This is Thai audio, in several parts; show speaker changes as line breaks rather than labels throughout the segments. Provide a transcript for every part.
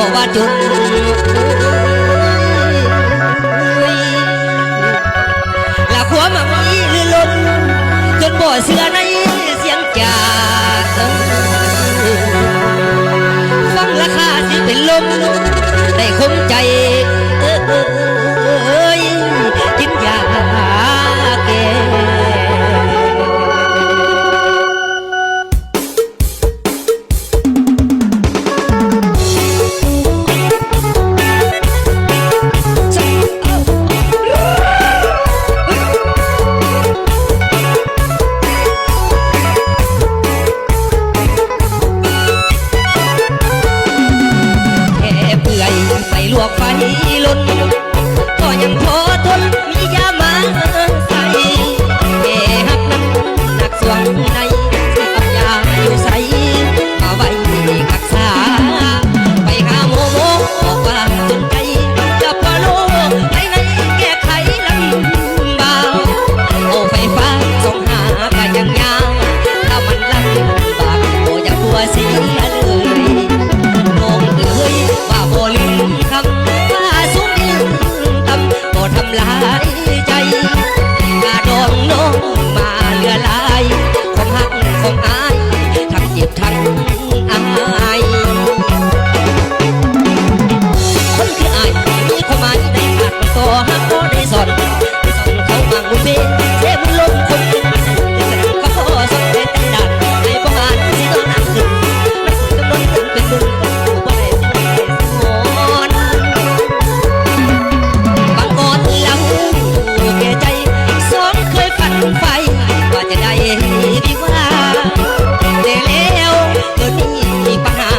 บอกว่าจนละขัวมามีลื่นล้นจนบ่เสือในเสียงจากฟังราคาที่เป็นลมได้คมใจกินยาแก้ลวกไฟล้นก็ยังพอทนมียามาใส่แก่หักน้ำหนักสวงในที่เอายาอยู่ใส่มาไว้รักษาไปหาหมอบอกว่าจนใจจะพอโลภายในแก้ไขลำบากเอาไฟฟ้าส่องหาก็ยังยาวถ้ามันลำบากโอ้อย่ากลัวเสียเลยน้องเอ๋ยว่าบ่ลืมคำว่าสุดตำบ่ทำลายใจกาดองน้องมาเหลือลายของหักของอายทั้งเจ็บทั้งอายคนคืออายมีความหมายในขาดมันต่อหักก็ได้สอนเขาบางบุญเบเสียบุญลมคนก็ขอสอนเป็นด่านในประหารที่ต้องนั่งขึ้นนั่งขึ้นเป็นบุญไฟว่าจะได้ดีว่าแต่แล้วเกิดมีปัญหา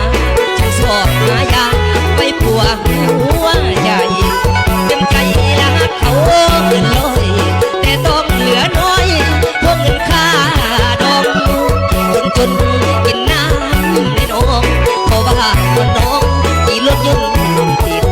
ฉันสอบหายาไปผัวหัวใจเต็มใจรักเขาเกินร้อยแต่ต้องเหลือน้อยพวกเงินค่าดอกจนกินน้ำในน้องเพราะว่าคนน้องที่รถยนต์ติด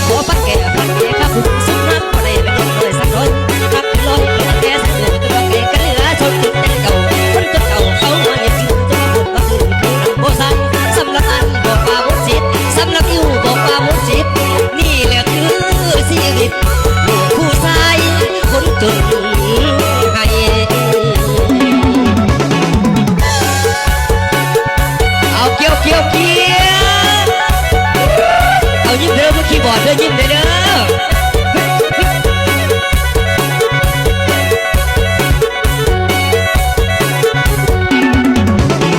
ขอปักแก่ปักแก่ครับคุณสุนัขคนใดไม่ต้องเลยสักร้อยทักร้อยปักแก่สักหนึ่งตัวแก่กันเหลือชนจุดแดงเก่าคนจนเก่าเขามาเห็นชื่อจะมาบุกมาคืนคือโบสันสำหรับอันบอกว่ามุจิตสำหรับอยู่บอกว่ามุจิตนี่แหละคือชีวิตลูกผู้ชายคนจนให้เอาเกี่ยวเอายิ้มเด้อเมื่อกี้บอดเด้อยิ้มเด้อ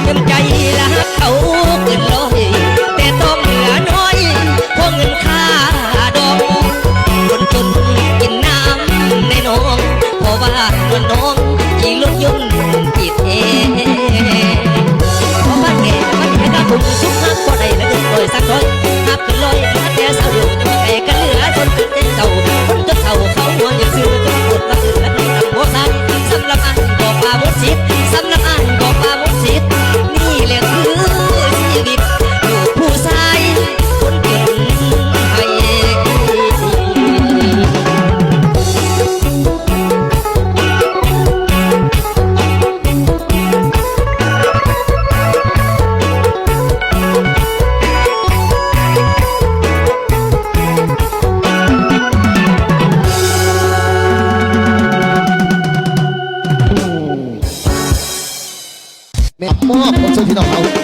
เต็มใจรักเขาเกินร้อยแต่ต้องเหลือน้อยเพราะเงินค่าดอกคนจนกินน้ำในน้องเพราะว่าน้องขี่รถยนต์ติดเพราะว่าแกมันให้ตาผมสุขหักก็ได้แล้วก็ลอยสักร้อยหักเป็นร้อยแต่สาวเดียวจะมาแก่กันเหลือจนเป็นเจ้าคนจนเท่าเขาหัวยังซื้อจนหมดมาคือแล้วนำหัวใจสำหรับอันบอกว่ามุดจิตสำหรับอันบอกว่ามุดจิตนี่แหละคือชีวิตลูกผู้ชายคนจนให้
มอบผมช่วยพี่น้องเขา